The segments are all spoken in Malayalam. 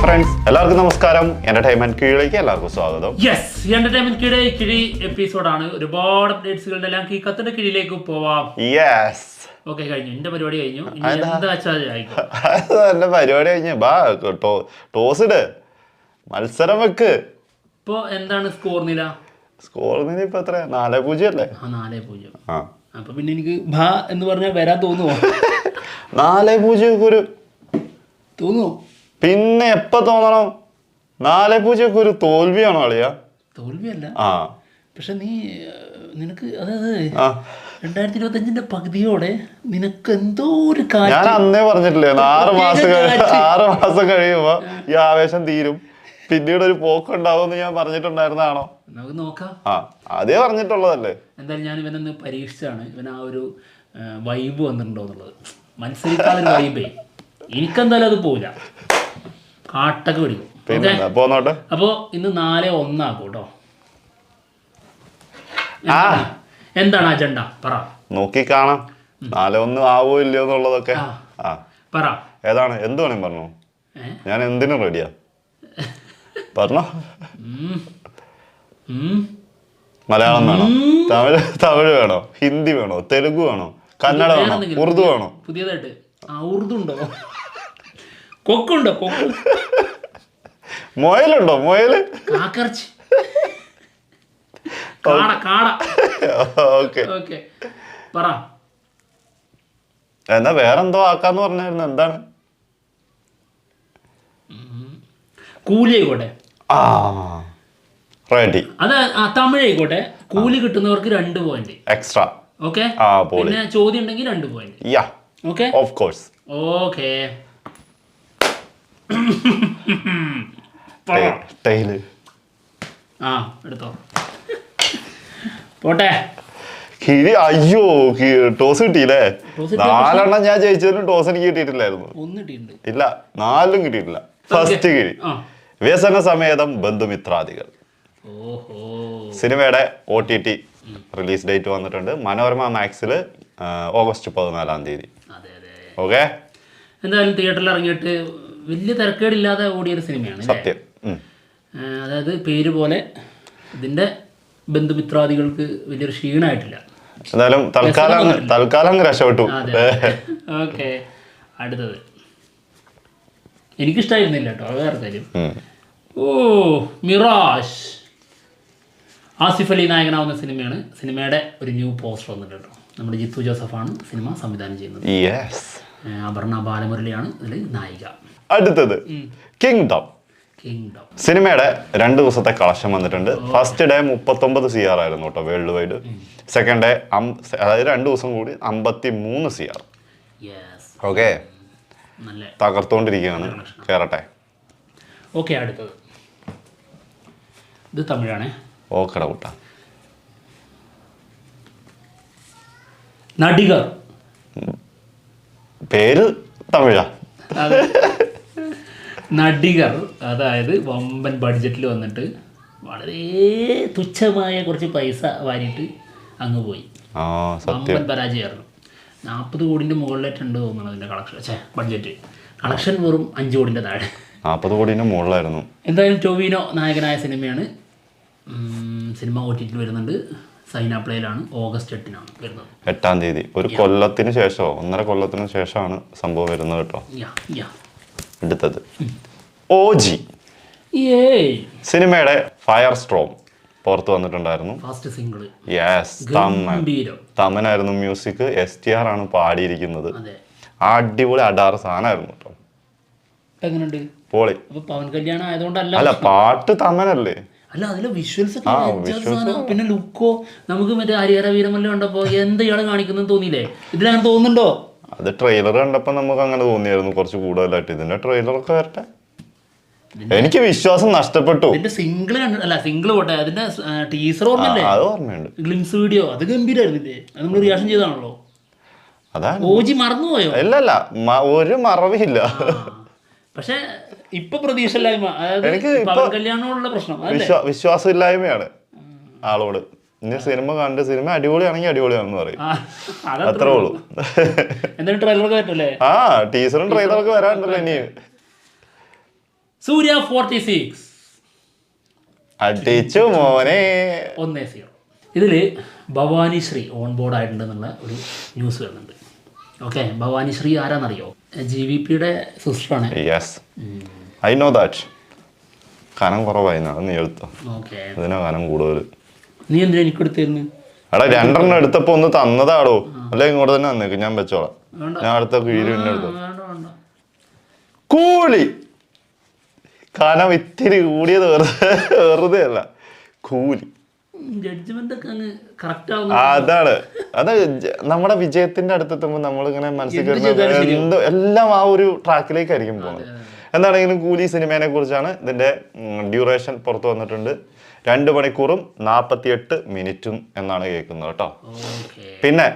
ഫ്രണ്ട്സ് എല്ലാവർക്കും നമസ്കാരം. എന്റർടൈൻമെന്റ് കീഴിലേക്ക് എല്ലാവർക്കും സ്വാഗതം. എന്റർടൈൻമെന്റ് കിഴി എപ്പിസോഡാണ്. ഒരുപാട് അപ്ഡേറ്റ്സുകളുടെ എല്ലാം ഈ കത്തിന്റെ കീഴിലേക്ക് പോവാം. ഓക്കെ, കഴിഞ്ഞു. എന്റെ പരിപാടി കഴിഞ്ഞു. എന്റെ പരിപാടി കഴിഞ്ഞു. ബാ ടോസ് ഇട്, മത്സരം വെക്ക്. ഇപ്പൊ എന്താണ് സ്കോർ നില? സ്കോർ നില ഇപ്പൊ എത്ര? 4-0 അല്ലേ? 4-0. അപ്പൊ പിന്നെ എനിക്ക് ഭാ എന്ന് പറഞ്ഞാൽ വരാൻ തോന്നുവോ? 4-0 ഒരു തോന്നുവോ? പിന്നെ എപ്പ തോന്നണം? 4-0 ഒരു തോൽവിയാണോ അളിയാ? തോൽവിയല്ല. പക്ഷെ നിനക്ക് അതായത് 2025 പകുതിയോടെ നിനക്ക് എന്തോ ഒരു കാര്യം. ഞാൻ അന്നേ പറഞ്ഞിട്ടില്ലേ, 6 മാസം കഴിയുമ്പോ ഈ ആവേശം തീരും, പിന്നീട് ഒരു പോക്കുണ്ടാവും ഞാൻ പറഞ്ഞിട്ടുണ്ടായിരുന്നാണോ? നമുക്ക് നോക്കാം. അതേ പറഞ്ഞിട്ടുള്ളതല്ലേ. എന്തായാലും ഞാൻ ഇവനൊന്ന് പരീക്ഷിച്ചാണ്. ഇവൻ ആ ഒരു വൈബ് വന്നിട്ടുണ്ടോ എന്നുള്ളത്. മത്സരിക്കാളൊരു വൈബേ. എനിക്കെന്തായാലും അത് പോവില്ല, കാട്ടൊക്കെ പിടിക്കും. പോന്നോട്ടെ. അപ്പോ ഇന്ന് 4-1 ആക്കും കേട്ടോ. എന്താണ് അജണ്ട പറ, നോക്കി കാണാം. 4-1 ആവോ ഇല്ലയോ എന്നുള്ളതൊക്കെ. പറ, ഏതാണ്? എന്ത് വേണേലും പറഞ്ഞോ, ഞാൻ എന്തിനും റെഡിയാ. പറഞ്ഞോ. മലയാളം വേണോ? തമിഴ് വേണോ? ഹിന്ദി വേണോ? തെലുങ്ക് വേണോ? കന്നഡ വേണോ? ഉറുദു വേണോ? പുതിയതായിട്ട് ഉറുദു ഉണ്ടോ? കൊക്കുണ്ടോ? കൊക്ക്. മൊയലുണ്ടോ? മൊയല്, കാക്കർച്ചി, കാട. ഓക്കെ, പറ. എന്നാ വേറെന്തോ ആക്കാന്ന് പറഞ്ഞായിരുന്നു. എന്താണ്? കൂലി ആയിക്കോട്ടെ. റെഡി. അത് തമിഴ് ആയിക്കോട്ടെ. കൂലി കിട്ടുന്നവർക്ക് 2 പോയിന്റ് എക്സ്ട്രാ. ഓക്കെ. പിന്നെ ചോദ്യം ഉണ്ടെങ്കിൽ 2 point. Okay, of course. Okay. എടുത്തോ, പോട്ടെ. അയ്യോ, ടോസ് കിട്ടിയില്ലേ? 4 ഞാൻ ജയിച്ചതിനും ടോസ് എനിക്ക് കിട്ടിയിട്ടില്ലായിരുന്നു. ഇല്ല, 4 കിട്ടിയിട്ടില്ല. ഫസ്റ്റ് കിഴി വ്യസന സമേതം ബന്ധുമിത്രാദികൾ. സിനിമയുടെ OTT റിലീസ് ഡേറ്റ് വന്നിട്ടുണ്ട്. മനോരമ മാക്സിൽ ഓഗസ്റ്റ് 14. ഓക്കെ. എന്തായാലും തിയേറ്ററിൽ ഇറങ്ങിയിട്ട് വലിയ തിരക്കേടില്ലാതെ ഓടിയൊരു സിനിമയാണ്. സത്യം. അതായത് പേര് പോലെ ഇതിന്റെ ബന്ധുമിത്രാദികൾക്ക് വലിയൊരു ക്ഷീണമായിട്ടില്ല. എന്തായാലും തൽക്കാലം രക്ഷപ്പെട്ടു. ഓക്കെ, അടുത്തത് എനിക്കിഷ്ടായിരുന്നില്ല കേട്ടോ, വേറെ കാര്യം. മിറാഷ്. ആസിഫ് അലി നായകനാവുന്ന സിനിമയാണ്. സിനിമയുടെ ഒരു ന്യൂ പോസ്റ്റർ വന്നിട്ടുണ്ട് കേട്ടോ. നമ്മുടെ ജിത്തു ജോസഫാണ് സിനിമ സംവിധാനം ചെയ്യുന്നത്. അപർണ ബാലമുരളിയാണ് ഇതിൽ നായിക. അടുത്തത് കിങ്ഡം. സിനിമയുടെ 2 ദിവസത്തെ കളക്ഷൻ വന്നിട്ടുണ്ട്. ഫസ്റ്റ് ഡേ 39 CR ആയിരുന്നു കേട്ടോ വേൾഡ് വൈഡ്. സെക്കൻഡ് ഡേ അതായത് 2 ദിവസം കൂടി 53 CR. ഓക്കെ, തകർത്തോണ്ടിരിക്കുകയാണ്. കേറട്ടെ. ഓക്കെ, അടുത്തത് ഇത് തമിഴാണേ. ഓക്കെടാ കൂട്ട. നടികർ. പേര് തമിഴാ. നടികർ, അതായത് വമ്പൻ ബഡ്ജറ്റിൽ വന്നിട്ട് വളരെ തുച്ഛമായ കുറച്ച് പൈസ വാരിയിട്ട് അങ്ങ് പോയി. വമ്പൻ പരാജയമായിരുന്നു. 40 കോടിൻ്റെ മുകളിലായിട്ടുണ്ട് തോന്നുന്നു അതിൻ്റെ കളക്ഷൻ. കളക്ഷൻ വെറും 5 കോടിൻ്റെ താഴെ. 40 കോടിൻ്റെ മുകളിലായിരുന്നു. എന്തായാലും ടൊവിനോ നായകനായ സിനിമയാണ്. സിനിമ OTT വരുന്നുണ്ട്. സൈന പ്ലേയിലാണ്. ഓഗസ്റ്റ് 8 വരുന്നത്. 8 ഒരു കൊല്ലത്തിന് ശേഷമോ 1.5 കൊല്ലത്തിന് ശേഷമാണ് സംഭവം വരുന്നത് കേട്ടോ. അടുത്തത് OG. സിനിമയുടെ ഫയർ സ്ട്രോം പുറത്ത് വന്നിട്ടുണ്ടായിരുന്നു. First single. തമനായിരുന്നു മ്യൂസിക്. STR ആണ് പാടിയിരിക്കുന്നത്. അടിപൊളി അടാറ് സാധനമായിരുന്നു കേട്ടോ. എങ്ങനെയുണ്ട്? പൊളി. പവൻ കല്യാണം ആയതുകൊണ്ടല്ല, അല്ല പാട്ട് തമനല്ലേ. അല്ല, അതിലെ വിഷ്വൽസ് പിന്നെ ലുക്കോ നമുക്ക് മറ്റേ ഹരിഹര വീരമല്ല കണ്ടപ്പോ എന്ത് ഇയാളെ കാണിക്കുന്നു തോന്നിയില്ലേ? ഇതിലങ്ങനെ തോന്നുന്നുണ്ടോ? അത് ട്രെയിലർ കണ്ടപ്പോ നമുക്ക് അങ്ങനെ തോന്നിയായിരുന്നു കുറച്ച് കൂടുതലായിട്ട്. ഇതിന്റെ ട്രെയിലറൊക്കെ വരട്ടെ. എനിക്ക് വിശ്വാസം നഷ്ടപ്പെട്ടു. സിംഗിൾ പോട്ടെ, അതിന്റെ ടീസർ ഓർമ്മയുണ്ട്, ഗ്ലിംസ് വീഡിയോ അത് ഗംഭീരമായിരുന്നില്ലേ? അത് നമ്മൾ റിയാക്ഷൻ ചെയ്താണല്ലോ. അതാണ് OG മറന്നുപോയോ? ഇല്ലല്ല, ഒരു മറവില്ല. പക്ഷെ ഇപ്പൊ പ്രതീക്ഷയില്ലായ്മ, കല്യാണമുള്ള പ്രശ്നം, വിശ്വാസമില്ലായ്മയാണ് ആളോട്. ഇനി സിനിമ കണ്ട് സിനിമ അടിപൊളിയാണെങ്കിൽ അടിപൊളിയാണെന്ന് പറയും. അത്രേ ഉള്ളൂ. ട്രെയിലറൊക്കെ ടീസറും ട്രെയിലറൊക്കെ വരാനുണ്ടല്ലോ ഇനി. സൂര്യ 46 അടിച്ചു മോനെ. 1-0. ഇതിൽ ഭവാനി ശ്രീ ഓൺ ബോർഡ് ആയിട്ടുണ്ടെന്നുള്ള ഒരു ന്യൂസ് വരുന്നുണ്ട്. ഓക്കെ, ഭവാനി ശ്രീ ആരാന്നറിയോ? GVPയുടെ സിസ്റ്ററാണ്. Yes, I know that. കനം കുറവായി നീ എടുത്തോ. ഓക്കെ, ഇതിനാ കനം കൂടുതൽ. നീ എന്തിനാ എനിക്ക് എടുത്തിരുന്നു? എടാ 2 എടുത്തപ്പോ ഒന്ന് തന്നതാടോ, അല്ലെ ഇങ്ങോട്ട് തന്നെ തന്നേക്ക്, ഞാൻ വെച്ചോളാം. ഞാൻ അടുത്ത കീഴ് പിന്നെ എടുത്തു. കൂലി കനം ഇത്തിരി കൂടിയത് വെറുതെ അല്ല, കൂലി. ജഡ്ജ്മെന്റ് ഒക്കെ അങ്ങ് കറക്റ്റ് ആവുന്നു. അതാണ് അത് നമ്മുടെ വിജയത്തിന്റെ അടുത്തെത്തുമ്പോ നമ്മളിങ്ങനെ മനസ്സിൽ കയറുന്നത് എന്തോ എല്ലാം ആ ഒരു ട്രാക്കിലേക്കായിരിക്കും പോകുന്നത്. എന്താണെങ്കിലും കൂലി സിനിമയെ കുറിച്ചാണ്. ഇതിന്റെ ഡ്യൂറേഷൻ പുറത്തു വന്നിട്ടുണ്ട്. 2 മണിക്കൂറും 48 മിനിറ്റും എന്നാണ് കേൾക്കുന്നത് കേട്ടോ. പിന്നെ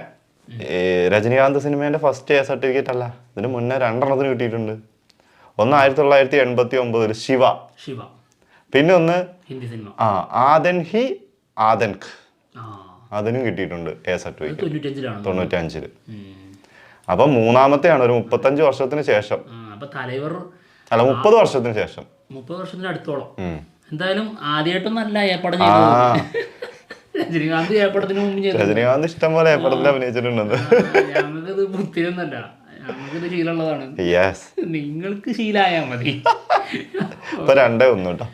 രജനീകാന്ത് സിനിമേന്റെ ഫസ്റ്റ് എ സർട്ടിഫിക്കറ്റ് അല്ല, ഇതിന് മുന്നേ 2 കിട്ടിയിട്ടുണ്ട്. ഒന്ന് 1989 ശിവ, പിന്നെ ഒന്ന് ഹിന്ദി സിനിമ ആദൻഹി ആദൻക്, അതിനും കിട്ടിയിട്ടുണ്ട് എ സർട്ടിഫിക്കറ്റ് 95. അപ്പൊ 3-മത്തെയാണ് ഒരു 35 വർഷത്തിന് ശേഷം. അല്ല 30 വർഷത്തിന് ശേഷം, 30 വർഷത്തിന് അടുത്തോളം. എന്തായാലും ആദ്യമായിട്ടൊന്നും അല്ല ഏപ്പടം ചെയ്തത്. രജനീകാന്ത് ഏപ്പടത്തിന് മുമ്പ് ചെയ്തു. രജനീകാന്ത് ഇഷ്ടം പോലെ ഏപ്പടത്തിൽ അഭിനയിച്ചിട്ടുണ്ട്. ഞങ്ങൾക്കിത് ബുദ്ധിയൊന്നല്ല, ഞങ്ങൾക്കിത് ശീലമുള്ളതാണ്. നിങ്ങൾക്ക് ശീലായാ മതി. 2-1 കേട്ടോ.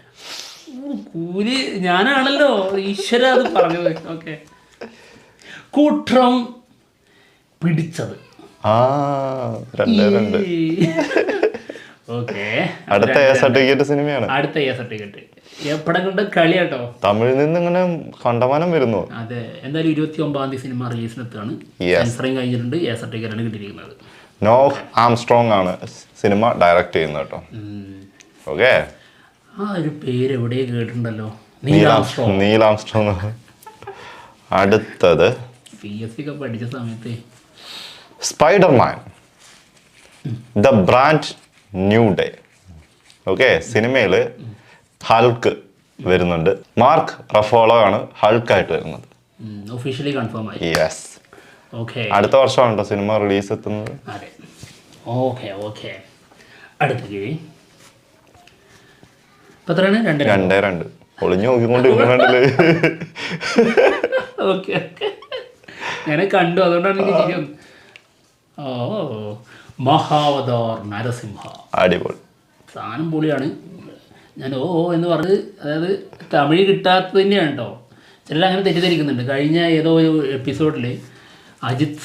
കൂലി ഞാനാണല്ലോ ഈശ്വര അത് പറഞ്ഞത്. ഓക്കെ, കൂട്ടം പിടിച്ചത്. 2-2. ഓക്കെ, അടുത്ത എ സർട്ടിഫിക്കറ്റ് സിനിമയാണ്. അടുത്ത എ സർട്ടിഫിക്കറ്റ് എപ്പടം കൊണ്ട് കളിയാട്ടോ. തമിഴിൽ നിന്ന് ഇങ്ങനെ കണ്ടമാനം വരുന്നു. അതെ, എന്തായാലും 29-ാം തീയതി സിനിമ റിലീസിനെത്താണ്. സെൻസറിങ് കഴിഞ്ഞിട്ടുണ്ട്. എ സർട്ടിഫിക്കറ്റാണ് കിട്ടിയിരിക്കുന്നത്. നോഹ് ആംസ്ട്രോങ് ആണ് സിനിമ ഡയറക്റ്റ് ചെയ്യുന്നത് കേട്ടോ. ഓക്കെ, ആ ഒരു പേര് എവിടെ കേട്ടിട്ടുണ്ടല്ലോ, നീൽ ആംസ്ട്രോങ്. അടുത്തത് PSC ഒക്കെ പഠിച്ച സമയത്ത് Spiderman the brand new day. Okay, സിനിമയിൽ ഹൾക്ക് വരുന്നുണ്ട്. മാർക്ക് റഫോളോ ആണ് ഹൾക്കായിട്ട് വരുന്നത്. ഒഫീഷ്യലി കൺഫേം ആയി. യെസ്. ഓക്കെ, അടുത്ത വർഷമാണ് കേട്ടോ സിനിമ റിലീസ് എത്തുന്നത്. അതെ. ഓക്കെ ഓക്കെ, അടുത്ത കിഴി ഇപ്പം എത്രയാണ്? 2-2. ഒളിഞ്ഞു നോക്കിക്കൊണ്ടിരിക്കുന്നുണ്ടല്ലേ. ഓക്കെ ഓക്കെ, ഞാൻ കണ്ടു, അതുകൊണ്ടാണ് എനിക്ക് ശരി വന്നത്. ഓ, മഹാവതാർ നരസിംഹ. അടിപൊളി സാധനം പൊളിയാണ്. ഞാൻ ഓ എന്ന് പറഞ്ഞ്, അതായത് തമിഴ് കിട്ടാത്തത് തന്നെയാണ് കേട്ടോ. ചിലർ അങ്ങനെ തെറ്റിദ്ധരിക്കുന്നുണ്ട്. കഴിഞ്ഞ ഏതോ ഒരു എപ്പിസോഡിൽ അജിത്ത്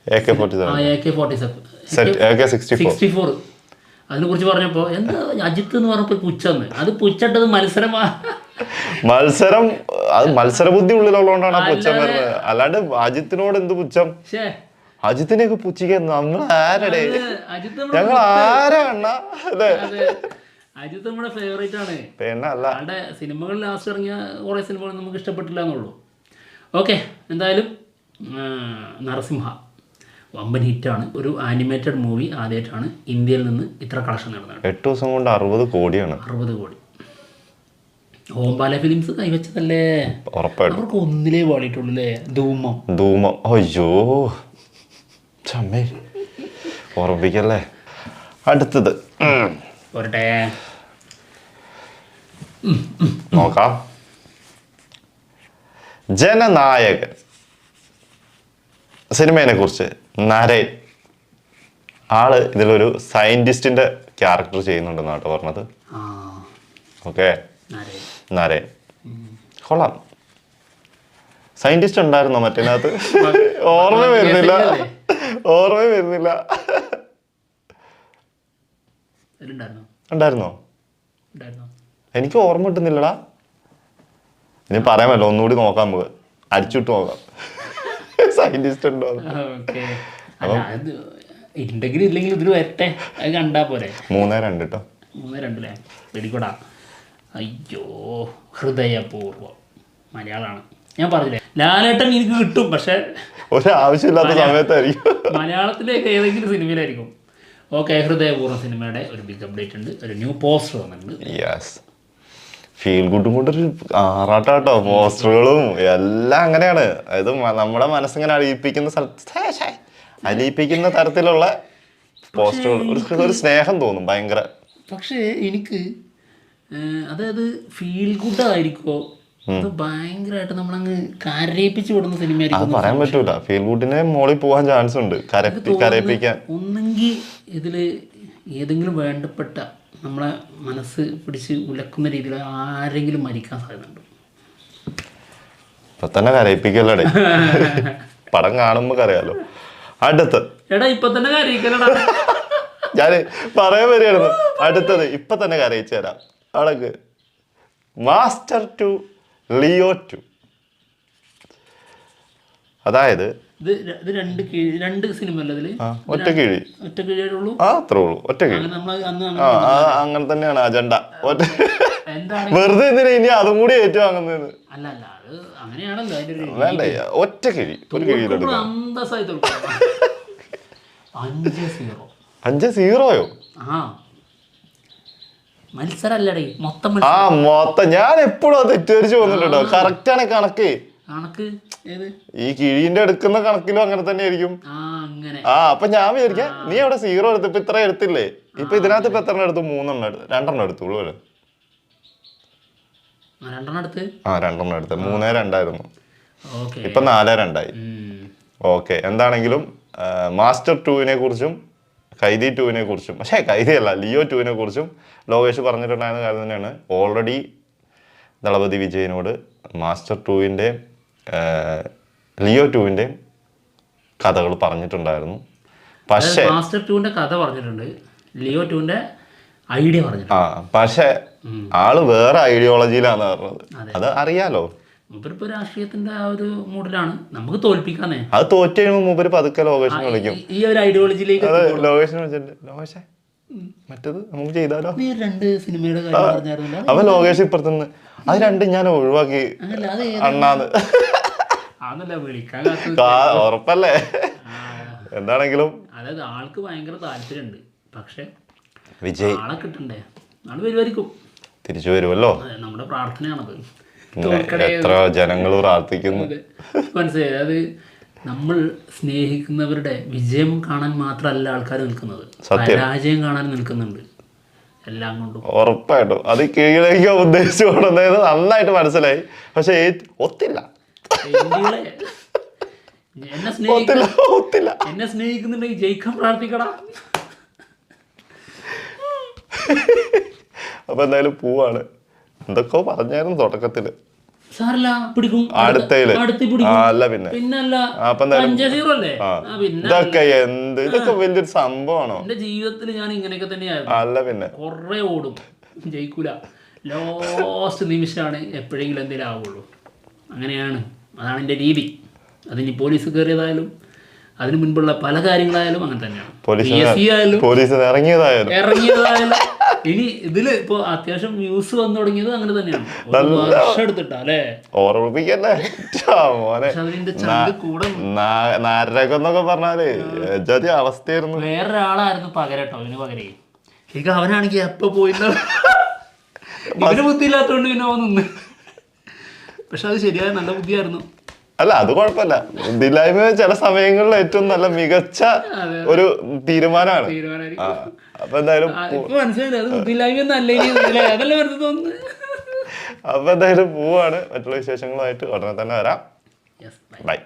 AK-47 അതിനെക്കുറിച്ച് പറഞ്ഞപ്പോൾ എന്താ അജിത്ത് എന്ന് പറഞ്ഞപ്പോൾ പുച്ഛന്ന്. അത് പുച്ഛട്ടത് മത്സരം അത് മത്സരബുദ്ധി ഉള്ളിലുള്ളതുകൊണ്ടാണ് പുച്ഛം വരുന്നത്. അല്ലാണ്ട് അജിത്തിനോട് എന്ത് പുച്ഛം? അജിത്തിനെയൊക്കെ പുച്ഛിക്കാൻ നമ്മൾ ആരടെ, ഞങ്ങൾ ആരാണ്? അജിത്ത് നമ്മുടെ ഫേവറേറ്റ് ആണ്. പിന്നെ അല്ല, ആളുടെ സിനിമകൾ ലാസ്റ്റ് ഇറങ്ങിയ കുറേ സിനിമകൾ നമുക്ക് ഇഷ്ടപ്പെട്ടില്ല എന്നുള്ളൂ. ഓക്കെ, എന്തായാലും നരസിംഹ വമ്പൻ ഹിറ്റാണ്. ഒരു ആനിമേറ്റഡ് മൂവി ആദ്യമായിട്ടാണ് ഇന്ത്യയിൽ നിന്ന് ഇത്ര കളക്ഷൻ നടന്നത്. 8 ദിവസം കൊണ്ട് 60 കോടിയാണ്. 60 കോടി. ഓംബാല ഫിലിംസ് കൈവച്ചതല്ലേ? ഉറപ്പായിട്ടും. അവർക്ക് ഒന്നിലേ പാടിയിട്ടുള്ളൂ അല്ലേ? ധൂമം. അയ്യോ ചമ്മേ, ഓർമ്മിക്കല്ലേ. അടുത്തത് പോരട്ടെ, നോക്കാം. ജനനായകൻ സിനിമയെ കുറിച്ച് നരേൻ, ആള് ഇതിലൊരു സയന്റിസ്റ്റിന്റെ ക്യാരക്ടർ ചെയ്യുന്നുണ്ടെന്നാട്ടോ പറഞ്ഞത്. ഓക്കെ, നരേൻ കൊള്ളാം. സയന്റിസ്റ്റ് ഉണ്ടായിരുന്നോ മറ്റേനകത്ത്? ഓർമ്മ വരുന്നില്ല. ഉണ്ടായിരുന്നോ? എനിക്ക് ഓർമ്മ കിട്ടുന്നില്ലടാ. ഇനി പറയാമല്ലോ, ഒന്നുകൂടി നോക്കാം, നമുക്ക് അടിച്ചുവിട്ട് നോക്കാം സയന്റിസ്റ്റ് ഉണ്ടോ. ഉണ്ടെങ്കിൽ ഇല്ലെങ്കിൽ ഇതിൽ വരട്ടെ, അത് കണ്ടാ പോരെ. 3-2 കേട്ടോ. 3-2 വെടിക്കൂടാ. അയ്യോ, ഹൃദയപൂർവ്വം മലയാളമാണ്. ഞാൻ പറഞ്ഞില്ലേ, ലാലേട്ടൻ എനിക്ക് കിട്ടും, പക്ഷെ ഒരാവശ്യമില്ലാത്ത സമയത്തായിരിക്കും. മലയാളത്തിലേക്ക് ഏതെങ്കിലും സിനിമയിലായിരിക്കും. ഓക്കെ, ഹൃദയപൂർവ്വം സിനിമയുടെ ഒരു ബിഗ് അപ്ഡേറ്റ് ഉണ്ട്. ഒരു ന്യൂ പോസ്റ്റർ വന്നിട്ടുണ്ട്. യെസ്, ഫീൽ ഗുഡും കൊണ്ടൊരു ആറാട്ടാട്ടോ. പോസ്റ്ററുകളും എല്ലാം അങ്ങനെയാണ്. അതായത് നമ്മുടെ മനസ്സിങ്ങനെ അലിയിപ്പിക്കുന്ന തരത്തിലുള്ള പോസ്റ്ററുകൾ. ഒരു സ്നേഹം തോന്നും ഭയങ്കര. പക്ഷേ എനിക്ക് അതായത് ഫീൽ ഗുഡ് ആയിരിക്കോ അത് ഭയങ്കരമായിട്ട് നമ്മളങ്ങ് കരയിപ്പിച്ച് വിടുന്ന സിനിമ അത് ആയിരിക്കും പറയാൻ പറ്റൂല. ഫീൽ ഗുഡിനെ മോളിൽ പോകാൻ ചാൻസ് ഉണ്ട്, കരയിപ്പിക്കാൻ. ഒന്നെങ്കിൽ ഇതിൽ ഏതെങ്കിലും വേണ്ടപ്പെട്ട നമ്മളെ മനസ്സ് പിടിച്ച് ഉലക്കുന്ന രീതിയിൽ ആരെങ്കിലും മരിക്കാൻ സാധ്യതയുണ്ട്. ഇപ്പൊ തന്നെ കരയിപ്പിക്കല്ലേ പടം കാണുമ്പോ അറിയാലോ. അടുത്ത് എടാ ഇപ്പൊ തന്നെ കരയിക്കലടാ. ഞാന് പറയാൻ വരികയായിരുന്നു. അടുത്തത് ഇപ്പൊ തന്നെ കരയിച്ചു തരാം. അടക്ക് മാസ്റ്റർ 2 ലിയോ 2. അതായത് ഇത് രണ്ട് സിനിമ അല്ല ഇതില് ഒറ്റ കിഴി ഒറ്റക്കിഴിയുള്ളൂ. അത്രേ ഉള്ളൂ, ഒറ്റ കിഴി. അങ്ങനെ തന്നെയാണ് അജണ്ട. എന്താണ് വെറുതെ എന്തിനാ ഇനി അതും കൂടി ഏറ്റുവാങ്ങുന്നത്? അല്ല അല്ല അത് അങ്ങനെയാണല്ലോ അതിന്റെ വേണ്ട, ഒറ്റ കിഴി ഒരു കിഴിയിലെടുക്കാം. അന്തസ്സായി 5-0. 5-0യോ? ആ മത്സരല്ലേ മൊത്തം മൊത്തം. ഞാൻ എപ്പോഴും അത് തെറ്റിദ്ധരിച്ചു പോകുന്നുണ്ടോ? കറക്റ്റ് ആണ് കണക്ക്. കണക്ക് ഏത് ഈ കിഴീന്റെ എടുക്കുന്ന കണക്കിലും അങ്ങനെ തന്നെ ആയിരിക്കും. അങ്ങനെ അപ്പൊ ഞാൻ വിചാരിക്കാം നീ അവിടെ 0 എടുത്ത് ഇപ്പൊ ഇത്ര എടുത്തില്ലേ? ഇപ്പൊ ഇതിനകത്ത് ഇപ്പൊ എത്ര എടുത്തു? 3 എടുത്തു, 2 എടുത്തുള്ളൂ അല്ലേ? 2 എടുത്ത് 2 എടുത്ത്. 3-2 ഓക്കെ. ഇപ്പൊ 4-2. ഓക്കെ. എന്താണെങ്കിലും മാസ്റ്റർ 2 കുറിച്ചും കൈദി 2 കുറിച്ചും, പക്ഷേ കൈദിയല്ല ലിയോ 2 കുറിച്ചും ലോകേഷ് പറഞ്ഞിട്ടുണ്ടായിരുന്ന കാര്യം തന്നെയാണ്. ഓൾറെഡി ദളപതി വിജയനോട് മാസ്റ്റർ 2 ലിയോ 2 കഥകൾ പറഞ്ഞിട്ടുണ്ടായിരുന്നു. പക്ഷേ മാസ്റ്റർ 2 കഥ പറഞ്ഞിട്ടുണ്ട്, ലിയോ 2 ഐഡിയ പറഞ്ഞിട്ടുണ്ട്. പക്ഷേ ആള് വേറെ ഐഡിയോളജിയിലാണ് പറഞ്ഞത്. അത് അറിയാലോ. മൂപ്പരിപ്പോ രാഷ്ട്രീയത്തിന്റെ ആ ഒരു മൂഡിലാണ്. നമുക്ക് തോൽപ്പിക്കാന്നേ. അത് തോറ്റു കഴിയുമ്പോൾ മൂപ്പര് പതുക്കെ ലോകേഷിനെ വിളിക്കും. ഈ ഒരു ഐഡിയോളജിയിലേക്ക് ലോകേഷിനെ വിളിച്ചിട്ട് ലോകേഷേ മറ്റേത് നമുക്ക് ചെയ്താലോ? നീ 2 സിനിമയുടെ കാര്യം പറഞ്ഞായിരുന്നല്ലോ. അപ്പൊ ലോകേഷ് ഇപ്പുറത്തുനിന്ന് അത് 2 ഞാൻ ഒഴിവാക്കി അണ്ണാന്ന്. ഉറപ്പല്ലേ? എന്താണെങ്കിലും അതായത് ആൾക്ക് ഭയങ്കര താല്പര്യമുണ്ട്. പക്ഷെ വിജയ് ആളെ കിട്ടണ്ടേ? ആള് വരുമായിരിക്കും, തിരിച്ചു വരുമല്ലോ. നമ്മുടെ പ്രാർത്ഥനയാണത്. എത്ര ജനങ്ങൾ പ്രാർത്ഥിക്കുന്നു. മനസ്സിലായി. അത് നമ്മൾ സ്നേഹിക്കുന്നവരുടെ വിജയം കാണാൻ മാത്രമല്ല ആൾക്കാർ നിൽക്കുന്നത്, പരാജയം കാണാൻ നിൽക്കുന്നുണ്ട്. എല്ലാം കൊണ്ടും ഉറപ്പായിട്ടും അത് കീഴിലേക്ക് ഉദ്ദേശിച്ചു കൊടുക്കുന്നത് നന്നായിട്ട് മനസ്സിലായി. പക്ഷെ ഒത്തില്ല. എന്നെ സ്നേഹിക്കുന്നുണ്ടെങ്കിൽ ജയിക്കാൻ പ്രാർത്ഥിക്കടാ. അപ്പൊ എന്തായാലും പോവാണ്. എന്തൊക്കെയോ പറഞ്ഞായിരുന്നു തുടക്കത്തില്. ഇതൊക്കെ വലിയൊരു സംഭവമാണോ? എന്റെ ജീവിതത്തിൽ ഞാൻ ഇങ്ങനെയൊക്കെ തന്നെയായിരുന്നു. അല്ല പിന്നെ കൊറേ ഓടും, ജയിക്കൂല. ലാസ്റ്റ് നിമിഷമാണ് എപ്പോഴെങ്കിലും എന്തെങ്കിലും ആവുള്ളൂ. അങ്ങനെയാണ്, അതാണ് എൻ്റെ രീതി. അതിനി പോലീസ് കയറിയതായാലും അതിന് മുൻപുള്ള പല കാര്യങ്ങളായാലും അങ്ങനെ തന്നെയാണ്. ഇറങ്ങിയതായാലും ഇനി ഇതില് ഇപ്പൊ അത്യാവശ്യം ന്യൂസ് വന്നു തുടങ്ങിയത് അങ്ങനെ തന്നെയാണ്. വർഷം എടുത്തിട്ടാ അല്ലേ? നാരകന്നൊക്കെ പറഞ്ഞാല് അവസ്ഥയായിരുന്നു. വേറൊരാളായിരുന്നു പകരട്ടോ ഇതിന് പകരേ. ശരിക്കും അവനാണെങ്കിൽ എപ്പോ പോയില്ല, ഇതിന് ബുദ്ധിയില്ലാത്തോണ്ട് പിന്നെ അവൻ നിന്ന്. പക്ഷെ അത് ശരിയായ നല്ല ബുദ്ധിയായിരുന്നു. അല്ല അത് കുഴപ്പമില്ല. ബുദ്ധിയില്ലായ്മ ചില സമയങ്ങളിൽ ഏറ്റവും നല്ല മികച്ച ഒരു തീരുമാനമാണ്. അപ്പൊ എന്തായാലും അപ്പൊ എന്തായാലും പോവാണ്. മറ്റുള്ള വിശേഷങ്ങളുമായിട്ട് ഉടനെ തന്നെ വരാം. ബൈ.